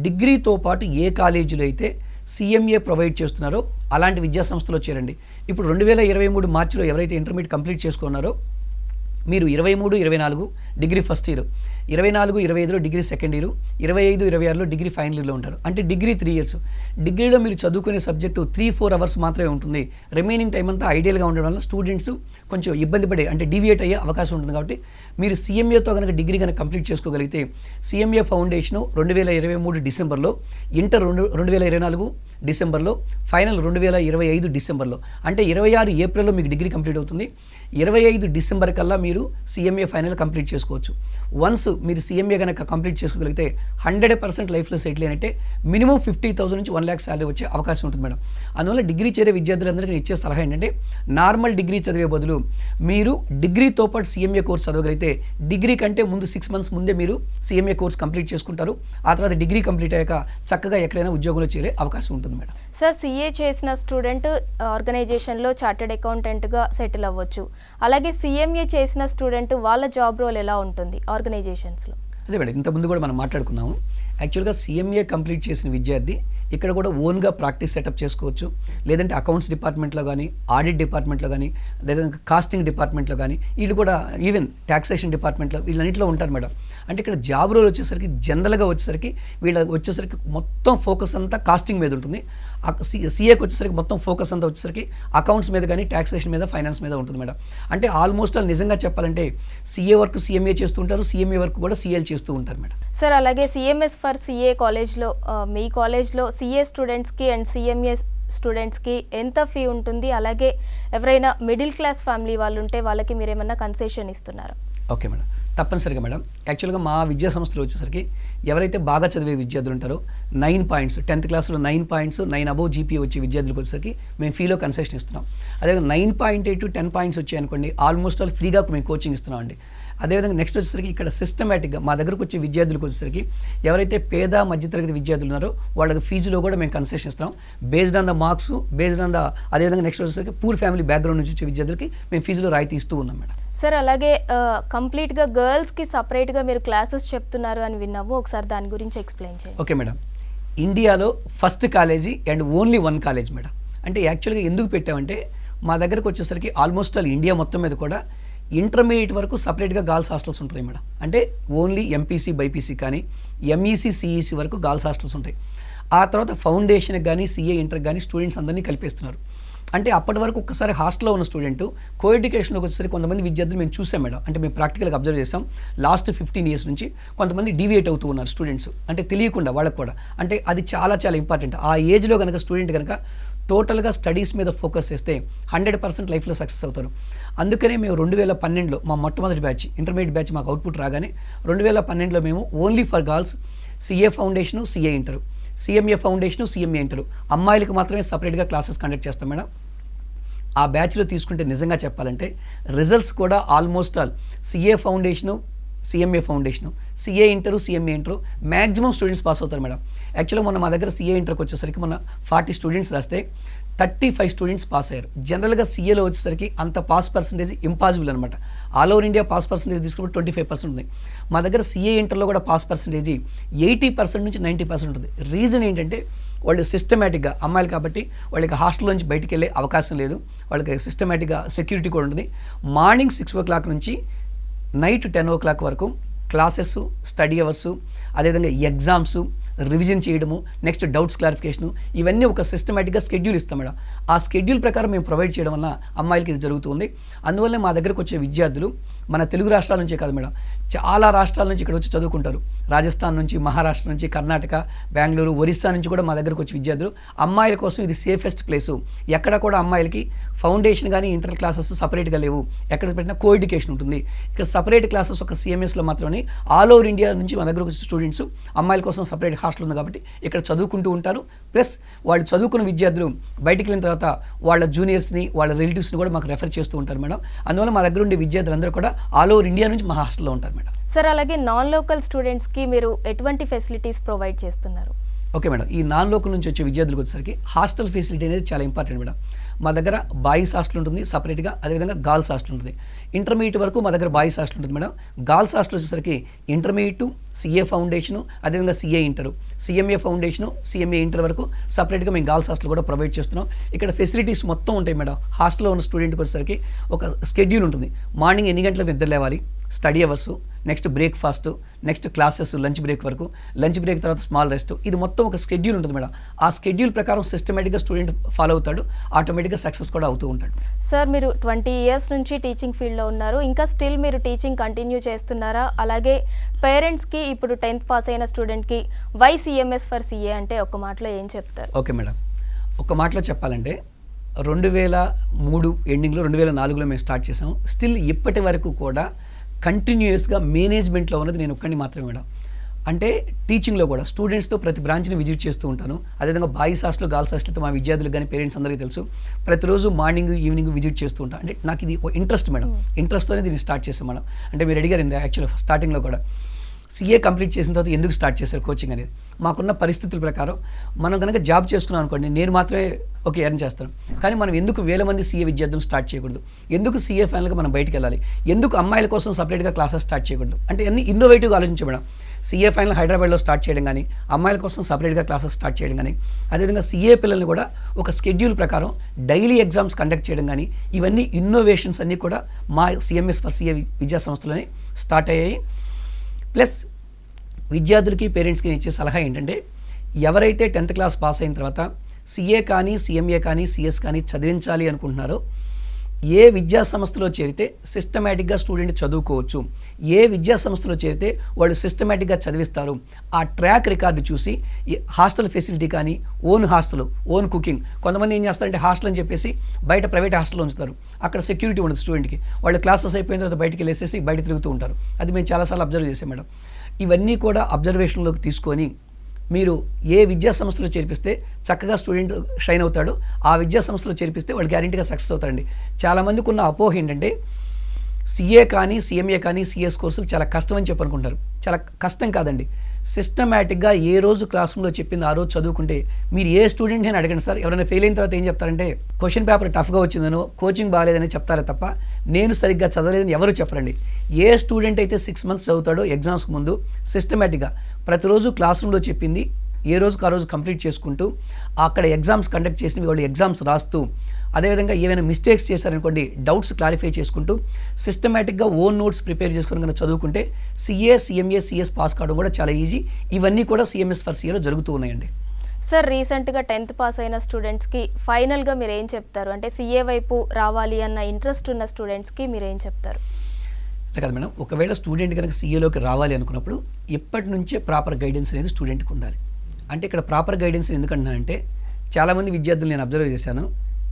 S2: డిగ్రీతో పాటు ఏ కాలేజీలో అయితే CMA ప్రొవైడ్ చేస్తున్నారో అలాంటి విద్యా సంస్థలో చేరండి. ఇప్పుడు 2023 మార్చిలో ఎవరైతే ఇంటర్మీడియట్ కంప్లీట్ చేసుకున్నారో మీరు 23, 24 డిగ్రీ ఫస్ట్ ఇయర్, 24, 25లో డిగ్రీ సెకండ్ ఇయర్, 25, 26లో డిగ్రీ ఫైనల్ ఇయర్లో ఉంటారు. అంటే డిగ్రీ 3 ఇయర్స్. డిగ్రీలో మీరు చదువుకునే సబ్జెక్టు 3-4 అవర్స్ మాత్రమే ఉంటుంది. రిమైనింగ్ టైం అంతా ఐడియల్గా ఉండడం వల్ల స్టూడెంట్స్ కొంచెం ఇబ్బంది పడే అంటే డీవియేట్ అయ్యే అవకాశం ఉంటుంది. కాబట్టి మీరు CMAతో కనుక డిగ్రీ కనుక కంప్లీట్ చేసుకోగలిగితే CMA ఫౌండేషను 2023 డిసెంబర్లో, ఇంటర్ 2024 డిసెంబర్లో, ఫైనల్ 2025 డిసెంబర్లో, అంటే 26 ఏప్రిల్లో మీకు డిగ్రీ కంప్లీట్ అవుతుంది. 25 డిసెంబర్ కల్లా మీరు CMA ఫైనల్ కంప్లీట్ చేసుకోవచ్చు. వన్స్ మీరు CMA కనుక కంప్లీట్ చేసుకోగలిగితే 100% లైఫ్లో సెటిల్ అయినట్టే. మినిమం 50,000 నుంచి 1 lakh శాలరీ వచ్చే అవకాశం ఉంటుంది మేడం. అందువల్ల డిగ్రీ చేరే విద్యార్థులందరికీ నేను ఇచ్చే సలహా ఏంటంటే నార్మల్ డిగ్రీ చదివే బదులు మీరు డిగ్రీతో పాటు CMA కోర్స్ చదవగలిగితే డిగ్రీ కంటే ముందు 6 months ముందే మీరు CMA కోర్స్ కంప్లీట్ చేసుకుంటారు. ఆ తర్వాత డిగ్రీ కంప్లీట్ అయ్యాక చక్కగా ఎక్కడైనా ఉద్యోగంలో చేరే అవకాశం ఉంటుంది మేడం.
S1: సార్, CA చేసిన స్టూడెంట్ ఆర్గనైజేషన్లో చార్టెడ్ అకౌంటెంట్గా సెటిల్ అవ్వచ్చు. అలాగే CMA చేసిన స్టూడెంట్ వాళ్ళ జాబ్ రోల్ ఎలా ఉంటుంది ఆర్గనైజేషన్స్లో?
S2: అదే మేడం, ఇంతకుముందు కూడా మనం మాట్లాడుకున్నాము. యాక్చువల్గా CMA కంప్లీట్ చేసిన విద్యార్థి ఇక్కడ కూడా ఓన్గా ప్రాక్టీస్ సెటప్ చేసుకోవచ్చు. లేదంటే అకౌంట్స్ డిపార్ట్మెంట్లో కానీ, ఆడిట్ డిపార్ట్మెంట్లో కానీ, లేదంటే కాస్టింగ్ డిపార్ట్మెంట్లో కానీ, వీళ్ళు కూడా ఈవెన్ ట్యాక్సేషన్ డిపార్ట్మెంట్లో వీళ్ళన్నింటిలో ఉంటారు మేడం. అంటే ఇక్కడ జాబ్ రోల్ వచ్చేసరికి జనరల్గా వచ్చేసరికి మొత్తం ఫోకస్ అంతా కాస్టింగ్ మీద ఉంటుంది. CAకి వచ్చేసరికి మొత్తం ఫోకస్ అంతా వచ్చేసరికి అకౌంట్స్ మీద కానీ, ట్యాక్సేషన్ మీద, ఫైనాన్స్ మీద ఉంటుంది మేడం. అంటే ఆల్మోస్ట్ నిజంగా చెప్పాలంటే CA వర్క్ CMA చేస్తూ ఉంటారు, CMA వర్క్ కూడా CL చేస్తూ ఉంటారు మేడం.
S1: సార్, అలాగే CMS ఫర్ CA కాలేజ్లో మీ కాలేజ్లో CA స్టూడెంట్స్కి అండ్ CMA స్టూడెంట్స్కి ఎంత ఫీ ఉంటుంది? అలాగే ఎవరైనా మిడిల్ క్లాస్ ఫ్యామిలీ వాళ్ళు ఉంటే వాళ్ళకి మీరు ఏమన్నా కన్సెషన్ ఇస్తున్నారు?
S2: ఓకే మేడం, తప్పనిసరిగా మేడం. యాక్చువల్గా మా విద్యా సంస్థలు వచ్చేసరికి ఎవరైతే బాగా చదివే విద్యార్థులు ఉంటారో 9 పాయింట్స్ 10th క్లాస్లో 9 పాయింట్స్ 9 అబోవ్ GPA వచ్చే విద్యార్థులకు వచ్చేసరికి మేము ఫీలో కన్సెషన్ ఇస్తున్నాం. అదే 9.8 to 10 పాయింట్స్ వచ్చాయి అనుకోండి, ఆల్మోస్ట్ ఆల్ ఫ్రీగా మేము కోచింగ్ ఇస్తున్నాం అండి. అదేవిధంగా నెక్స్ట్ వచ్చేసరికి ఇక్కడ సిస్టమేటిక్గా మా దగ్గరకు వచ్చే విద్యార్థులకు వచ్చేసరికి ఎవరైతే పేద మధ్యతరగతి విద్యార్థులు ఉన్నారో వాళ్ళకి ఫీజులో కూడా మేము కన్సెషన్ ఇస్తాం. Based on the marks, based on the అదేవిధంగా నెక్స్ట్ వచ్చేసరికి పూర్ ఫ్యామిలీ బ్యాక్గ్రౌండ్ నుంచి వచ్చే విద్యార్థులకి మేము ఫీజులో రాయితీ ఇస్తూ ఉన్నాం మేడం.
S1: సార్, అలాగే కంప్లీట్గా గర్ల్స్కి సపరేట్గా మీరు క్లాసెస్ చెప్తున్నారు అని విన్నాము. ఒకసారి దాని గురించి ఎక్స్ప్లెయిన్ చేయండి.
S2: ఓకే మేడం, ఇండియాలో first college and only 1 college madam. అంటే యాక్చువల్గా ఎందుకు పెట్టామంటే మా దగ్గరకు వచ్చేసరికి ఆల్మోస్ట్ ఆల్ ఇండియా మొత్తం మీద కూడా ఇంటర్మీడియట్ వరకు సపరేట్గా గర్ల్స్ హాస్టల్స్ ఉంటాయి మేడం. అంటే ఓన్లీ MPC, BPC కానీ MEC, CEC వరకు గర్ల్స్ హాస్టల్స్ ఉంటాయి. ఆ తర్వాత ఫౌండేషన్కి కానీ CA ఇంటర్కి కానీ స్టూడెంట్స్ అందరినీ కలిపేస్తున్నారు. అంటే అప్పటి వరకు ఒక్కసారి హాస్టల్లో ఉన్న స్టూడెంట్ కోఎడ్యుకేషన్లోకి వచ్చేసరికి కొంతమంది విద్యార్థులు మేము చూసాం మేడం. అంటే మేము ప్రాక్టికల్గా అబ్జర్వ్ చేసాం. లాస్ట్ 15 years నుంచి కొంతమంది డీవియేట్ అవుతూ ఉన్నారు స్టూడెంట్స్, అంటే తెలియకుండా వాళ్ళకు కూడా. అంటే అది చాలా చాలా ఇంపార్టెంట్. ఆ ఏజ్లో కనుక స్టూడెంట్ కనుక టోటల్గా స్టడీస్ మీద ఫోకస్ చేస్తే 100% లైఫ్లో సక్సెస్ అవుతారు. అందుకనే మేము 2012లో మా మొట్టమొదటి బ్యాచ్ ఇంటర్మీడియట్ బ్యాచ్ మాకు అవుట్పుట్ రాగానే 2012లో మేము only for girls CA foundation, CA inter, CMA foundation, CMA inter అమ్మాయిలకు మాత్రమే సపరేట్గా క్లాసెస్ కండక్ట్ చేస్తాం మేడం. ఆ బ్యాచ్లో తీసుకుంటే నిజంగా చెప్పాలంటే రిజల్ట్స్ కూడా almost all CA foundation, CMA foundation, CA inter, CMA inter maximum students pass అవుతారు మేడం. యాక్చువల్గా మొన్న మా దగ్గర CA ఇంటర్కి వచ్చేసరికి మొన్న 40 స్టూడెంట్స్ రాస్తే 35 స్టూడెంట్స్ పాస్ అయ్యారు. జనరల్గా CAలో వచ్చేసరికి అంత పాస్ పర్సంటేజ్ ఇంపాసిబుల్ అనమాట. All over India pass percentage తీసుకుంటే 25% ఉంది. మా దగ్గర CA ఇంటర్లో కూడా పాస్ పర్సంటేజ్ 80% నుంచి 90% ఉంటుంది. రీజన్ ఏంటంటే వాళ్ళు సిస్టమేటిక్గా అమ్మాయిలు కాబట్టి వాళ్ళకి హాస్టల్ నుంచి బయటికి వెళ్ళే అవకాశం లేదు. వాళ్ళకి సిస్టమేటిక్గా సెక్యూరిటీ కూడా ఉంటుంది. మార్నింగ్ 6 o'clock నుంచి నైట్ 10 o'clock వరకు క్లాసెస్, స్టడీ అవర్సు, అదేవిధంగా ఎగ్జామ్స్, రివిజన్ చేయడము, నెక్స్ట్ డౌట్స్ క్లారిఫికేషను, ఇవన్నీ ఒక సిస్టమేటిక్గా షెడ్యూల్ ఇస్తాం మేడం. ఆ షెడ్యూల్ ప్రకారం మేము ప్రొవైడ్ చేయడం వల్ల అమ్మాయిలకి ఇది జరుగుతుంది. అందువల్ల మా దగ్గరకు వచ్చే విద్యార్థులు మన తెలుగు రాష్ట్రాల నుంచే కాదు మేడం, చాలా రాష్ట్రాల నుంచి ఇక్కడ వచ్చి చదువుకుంటారు. రాజస్థాన్ నుంచి, మహారాష్ట్ర నుంచి, కర్ణాటక, బెంగళూరు, ఒరిస్సా నుంచి కూడా మా దగ్గరకు వచ్చి విద్యార్థులు. అమ్మాయిల కోసం ఇది సేఫెస్ట్ ప్లేసు. ఎక్కడ కూడా అమ్మాయిలకి ఫౌండేషన్ కానీ ఇంటర్ క్లాసెస్ సపరేట్గా లేవు. ఎక్కడ పెట్టినా కోఎడ్యుకేషన్ ఉంటుంది. ఇక్కడ సపరేట్ క్లాసెస్ ఒక CMSలో మాత్రమే. ఆల్ ఓవర్ ఇండియా నుంచి మా దగ్గరకు వచ్చే స్టూడెంట్స్ అమ్మాయిల కోసం సపరేట్ హాస్టల్ ఉంది కాబట్టి ఇక్కడ చదువుకుంటూ ఉంటారు. ప్లస్ వాళ్ళు చదువుకున్న విద్యార్థులు బయటికి వెళ్ళిన తర్వాత వాళ్ళ జూనియర్స్ని వాళ్ళ రిలేటివ్స్ని కూడా మాకు రెఫర్ చేస్తూ ఉంటారు మేడం. అందువల్ల మా దగ్గర ఉండే విద్యార్థులందరూ కూడా ఆల్ ఓవర్ ఇండియా నుంచి మా హాస్టల్లో ఉంటారు మేడం.
S1: సార్, అలాగే నాన్ లోకల్ స్టూడెంట్స్కి మీరు ఎటువంటి ఫెసిలిటీస్ ప్రొవైడ్ చేస్తున్నారు?
S2: ఓకే మేడం, ఈ నాన్ లోకల్ నుంచి వచ్చే విద్యార్థులకు వచ్చేసరికి హాస్టల్ ఫెసిలిటీ అనేది చాలా ఇంపార్టెంట్ మేడం. మా దగ్గర బాయ్స్ హాస్టల్ ఉంటుంది సపరేట్గా, అదేవిధంగా గర్ల్స్ హాస్టల్ ఉంటుంది. ఇంటర్మీడియట్ వరకు మా దగ్గర బాయ్స్ హాస్టల్ ఉంటుంది మేడం. గర్ల్స్ హాస్టల్ వచ్చేసరికి ఇంటర్మీడియట్, సిఏ ఫౌండేషను, అదేవిధంగా CA inter, CMA foundation, CMA inter వరకు సపరేట్గా మేము గర్ల్స్ హాస్టల్ కూడా ప్రొవైడ్ చేస్తున్నాం. ఇక్కడ ఫెసిలిటీస్ మొత్తం ఉంటాయి మేడం. హాస్టల్లో ఉన్న స్టూడెంట్కి వచ్చేసరికి ఒక స్కెడ్యూల్ ఉంటుంది. మార్నింగ్ ఎన్ని గంటలకు నిద్ర లేవాలి, study hours, next breakfast, next classes, lunch break వరకు, లంచ్ బ్రేక్ తర్వాత స్మాల్ రెస్ట్, ఇది మొత్తం ఒక స్కెడ్యూల్ ఉంటుంది మేడం. ఆ స్కెడ్యూల్ ప్రకారం సిస్టమేటిక్గా స్టూడెంట్ ఫాలో అవుతాడు, ఆటోమేటిక్గా సక్సెస్ కూడా అవుతూ ఉంటాడు.
S1: సార్, మీరు 20 ఇయర్స్ నుంచి టీచింగ్ ఫీల్డ్లో ఉన్నారు, ఇంకా స్టిల్ మీరు టీచింగ్ కంటిన్యూ చేస్తున్నారా? అలాగే పేరెంట్స్కి ఇప్పుడు 10th పాస్ అయిన స్టూడెంట్కి వై సిఎంఎస్ ఫర్ సిఏ అంటే ఒక మాటలో ఏం చెప్తారు?
S2: ఓకే మేడం, ఒక మాటలో చెప్పాలంటే 2003 ఎండింగ్లో 2004లో మేము స్టార్ట్ చేసాం. స్టిల్ ఇప్పటి వరకు కూడా కంటిన్యూయస్గా మేనేజ్మెంట్లో ఉన్నది నేను ఒక్కడిని మాత్రమే మేడం. అంటే టీచింగ్లో కూడా స్టూడెంట్స్తో ప్రతి బ్రాంచ్ని విజిట్ చేస్తూ ఉంటాను. అదేవిధంగా బాయ్స్ హాస్టల్, గర్ల్స్ హాస్టల్తో మా విద్యార్థులకు కానీ పేరెంట్స్ అందరికీ తెలుసు, ప్రతిరోజు మార్నింగ్ ఈవినింగ్ విజిట్ చేస్తూ ఉంటాను. అంటే నాకు ఇది ఇంట్రెస్ట్ మేడం, ఇంట్రెస్ట్తోనే దీన్ని స్టార్ట్ చేసాం మేడం. అంటే మీరు అడిగారు యాక్చువల్గా స్టార్టింగ్లో కూడా సీఏ కంప్లీట్ చేసిన తర్వాత ఎందుకు స్టార్ట్ చేశారు కోచింగ్ అనేది. మాకున్న పరిస్థితుల ప్రకారం మనం కనుక జాబ్ చేసుకున్నాం అనుకోండి, నేను మాత్రమే ఓకే ఎర్న్ చేస్తాను, కానీ మనం ఎందుకు వేల మంది సీఏ విద్యార్థులను స్టార్ట్ చేయకూడదు, ఎందుకు సీఏ ఫైనల్గా మనం బయటికి వెళ్ళాలి, ఎందుకు అమ్మాయిల కోసం సపరేట్గా క్లాసెస్ స్టార్ట్ చేయకూడదు, అంటే అన్ని ఇన్నోవేటివ్గా ఆలోచించే మేడం. సీఏ ఫైనల్ హైదరాబాద్లో స్టార్ట్ చేయడం కానీ, అమ్మాయిల కోసం సపరేట్గా క్లాసెస్ స్టార్ట్ చేయడం కానీ, అదేవిధంగా సీఏ పిల్లల్ని కూడా ఒక స్కెడ్యూల్ ప్రకారం డైలీ ఎగ్జామ్స్ కండక్ట్ చేయడం కానీ, ఇవన్నీ ఇన్నోవేషన్స్ అన్నీ కూడా మా సిఎంఎస్ ఫర్ సీఏ విద్యా సంస్థలోనే స్టార్ట్ అయ్యాయి. ప్లస్ విద్యార్థులకి పేరెంట్స్కి ఇచ్చే సలహా ఏంటంటే, ఎవరైతే 10th క్లాస్ పాస్ అయిన తర్వాత సిఏ కానీ, సిఎంఏ కానీ, సిఎస్ కానీ చదివించాలి అనుకుంటున్నారో, ఏ విద్యా సంస్థలో చేరితే సిస్టమేటిక్గా స్టూడెంట్ చదువుకోవచ్చు, ఏ విద్యా సంస్థలో చేరితే వాళ్ళు సిస్టమేటిక్గా చదివిస్తారు, ఆ ట్రాక్ రికార్డు చూసి హాస్టల్ ఫెసిలిటీ కానీ, ఓన్ హాస్టల్, ఓన్ కుకింగ్. కొంతమంది ఏం చేస్తారంటే హాస్టల్ అని చెప్పేసి బయట ప్రైవేట్ హాస్టల్లో ఉంచుతారు, అక్కడ సెక్యూరిటీ ఉండదు స్టూడెంట్కి, వాళ్ళు క్లాసెస్ అయిపోయిన తర్వాత బయటికి వెళ్ళేసేసి బయట తిరుగుతూ ఉంటారు. అది మేము చాలాసార్లు అబ్జర్వ్ చేసాం మేడం. ఇవన్నీ కూడా అబ్జర్వేషన్లోకి తీసుకొని మీరు ఏ విద్యా సంస్థలో చేర్పిస్తే చక్కగా స్టూడెంట్ షైన్ అవుతాడు, ఆ విద్యా సంస్థలో చేర్పిస్తే వాళ్ళు గ్యారెంటీగా సక్సెస్ అవుతారండి. చాలామందికి ఉన్న అపోహ ఏంటంటే సిఏ కానీ, సిఎంఏ కానీ, సిఎస్ కోర్సులు చాలా కష్టం అని చెప్పనుకుంటారు. చాలా కష్టం కాదండి. సిస్టమేటిక్గా ఏ రోజు క్లాస్ రూమ్లో చెప్పింది ఆ రోజు చదువుకుంటే, మీరు ఏ స్టూడెంట్ నేను అడగండి సార్, ఎవరైనా ఫెయిల్ అయిన తర్వాత ఏం చెప్తారంటే క్వశ్చన్ పేపర్ టఫ్గా వచ్చిందనో, కోచింగ్ బాగాలేదని చెప్తారే తప్ప నేను సరిగ్గా చదవలేదని ఎవరు చెప్పరండి. ఏ స్టూడెంట్ అయితే 6 months చదువుతాడో ఎగ్జామ్స్కి ముందు సిస్టమేటిక్గా ప్రతిరోజు క్లాస్ రూమ్లో చెప్పింది ఏ రోజుకి ఆ రోజు కంప్లీట్ చేసుకుంటూ, అక్కడ ఎగ్జామ్స్ కండక్ట్ చేసి వాళ్ళు ఎగ్జామ్స్ రాస్తూ, అదేవిధంగా ఏమైనా మిస్టేక్స్ చేశారనుకోండి డౌట్స్ క్లారిఫై చేసుకుంటూ సిస్టమేటిక్గా ఓన్ నోట్స్ ప్రిపేర్ చేసుకుని కనుక చదువుకుంటే సిఏ, సిఎంఏ, సిఎస్ పాస్ కావడం కూడా చాలా ఈజీ. ఇవన్నీ కూడా సిఎంఎస్ ఫర్ సిఏలో జరుగుతూ ఉన్నాయండి.
S1: సార్, రీసెంట్గా 10th పాస్ అయిన స్టూడెంట్స్కి ఫైనల్గా మీరు ఏం చెప్తారు? అంటే సిఏ వైపు రావాలి అన్న ఇంట్రెస్ట్ ఉన్న స్టూడెంట్స్కి మీరు ఏం చెప్తారు?
S2: కదా మేడం, ఒకవేళ స్టూడెంట్ కనుక సీఏలోకి రావాలి అనుకున్నప్పుడు ఇప్పటి నుంచే ప్రాపర్ గైడెన్స్ అనేది స్టూడెంట్కి ఉండాలి. అంటే ఇక్కడ ప్రాపర్ గైడెన్స్ ఎందుకంటున్నా అంటే, చాలామంది విద్యార్థులు నేను అబ్జర్వ్ చేశాను,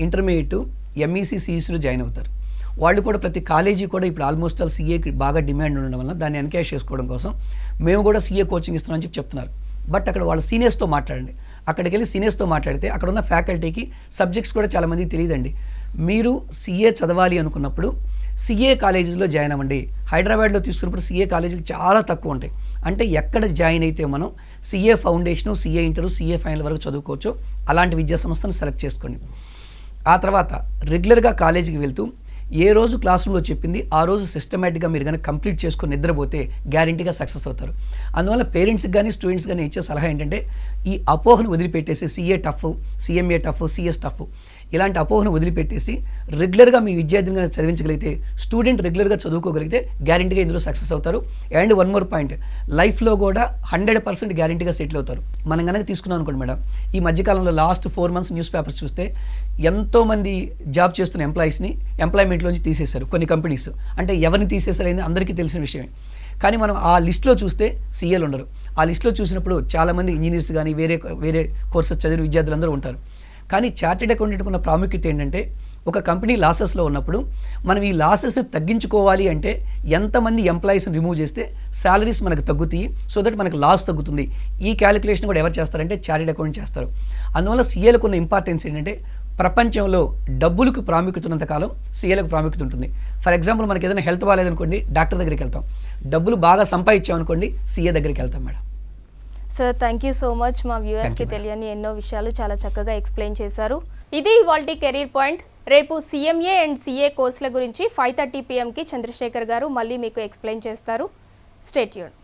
S2: ఇంటర్మీడియట్, ఎంఈసీ, సిఈసీలో జాయిన్ అవుతారు. వాళ్ళు కూడా ప్రతి కాలేజీ కూడా ఇప్పుడు ఆల్మోస్ట్ ఆల్ సీఏకి బాగా డిమాండ్ ఉండడం వల్ల దాన్ని ఎన్కరేజ్ చేసుకోవడం కోసం మేము కూడా సీఏ కోచింగ్ ఇస్తున్నామని చెప్పి చెప్తున్నారు. బట్ అక్కడ వాళ్ళ సీనియర్స్తో మాట్లాడండి. అక్కడికి వెళ్ళి సీనియర్స్తో మాట్లాడితే అక్కడ ఉన్న ఫ్యాకల్టీకి సబ్జెక్ట్స్ కూడా చాలామందికి తెలియదండి. మీరు సీఏ చదవాలి అనుకున్నప్పుడు సీఏ కాలేజీలో జాయిన్ అవ్వండి. హైదరాబాద్లో తీసుకున్నప్పుడు సీఏ కాలేజీలు చాలా తక్కువ ఉంటాయి. అంటే ఎక్కడ జాయిన్ అయితే మనం CA foundation, CA inter, CA final వరకు చదువుకోవచ్చు, అలాంటి విద్యా సంస్థను సెలెక్ట్ చేసుకోండి. ఆ తర్వాత రెగ్యులర్గా కాలేజీకి వెళ్తూ ఏ రోజు క్లాస్ రూమ్లో చెప్పింది ఆ రోజు సిస్టమేటిక్గా మీరు కానీ కంప్లీట్ చేసుకొని నిద్రపోతే గ్యారెంటీగా సక్సెస్ అవుతారు. అందువల్ల పేరెంట్స్కి కానీ స్టూడెంట్స్ కానీ ఇచ్చే సలహా ఏంటంటే, ఈ అపోహను వదిలిపెట్టేసి CA tough, CMA tough, CS tough ఇలాంటి అపోహను వదిలిపెట్టేసి రెగ్యులర్గా మీ విద్యార్థిని కానీ చదివించగలిగితే, స్టూడెంట్ రెగ్యులర్గా చదువుకోగలిగితే గ్యారెంటీగా ఇందులో సక్సెస్ అవుతారు. అండ్ వన్ మోర్ పాయింట్, లైఫ్లో కూడా 100% గ్యారెంటీగా సెటిల్ అవుతారు. మనం కనుక తీసుకున్నాం అనుకోండి మేడం, ఈ మధ్యకాలంలో లాస్ట్ 4 months న్యూస్ పేపర్స్ చూస్తే ఎంతోమంది జాబ్ చేస్తున్న ఎంప్లాయీస్ని ఎంప్లాయ్మెంట్లోంచి తీసేశారు కొన్ని కంపెనీస్. అంటే ఎవరిని తీసేశారనేది అందరికీ తెలిసిన విషయమే. కానీ మనం ఆ లిస్టులో చూస్తే సీఏలు ఉండరు. ఆ లిస్టులో చూసినప్పుడు చాలామంది ఇంజనీర్స్ కానీ వేరే కోర్సెస్ చదివిన విద్యార్థులందరూ ఉంటారు. కానీ చార్టెడ్ అకౌంటెంట్కి ఉన్న ప్రాముఖ్యత ఏంటంటే, ఒక కంపెనీ లాసెస్లో ఉన్నప్పుడు మనం ఈ లాసెస్ని తగ్గించుకోవాలి అంటే ఎంతమంది ఎంప్లాయీస్ని రిమూవ్ చేస్తే శాలరీస్ మనకు తగ్గుతాయి, సో దట్ మనకు లాస్ తగ్గుతుంది. ఈ క్యాలిక్యులేషన్ కూడా ఎవరు చేస్తారంటే చార్టెడ్ అకౌంట్ చేస్తారు. అందువల్ల సీఏలకు ఉన్న ఇంపార్టెన్స్ ఏంటంటే ప్రపంచంలో డబ్బులకు ప్రాముఖ్యత ఉన్నంత కాలం సీఏలకు ప్రాముఖ్యత ఉంటుంది. ఫర్ ఎగ్జాంపుల్ మనకి ఏదైనా హెల్త్ బాగాలేదనుకోండి డాక్టర్ దగ్గరికి వెళ్తాం, డబ్బులు బాగా సంపాదించామనుకోండి సీఏ దగ్గరికి వెళ్తాం madam.
S1: Sir thank you so much. మా వ్యూవర్స్కి
S2: you,
S1: తెలియని ఎన్నో విషయాలు చాలా చక్కగా ఎక్స్ప్లెయిన్ చేశారు. ఇది ఇవాల్టి కెరీర్ పాయింట్. రేపు CMA అండ్ CA కోర్సుల గురించి 5:30 PM చంద్రశేఖర్ గారు మళ్ళీ మీకు ఎక్స్ప్లెయిన్ చేస్తారు. Stay tuned.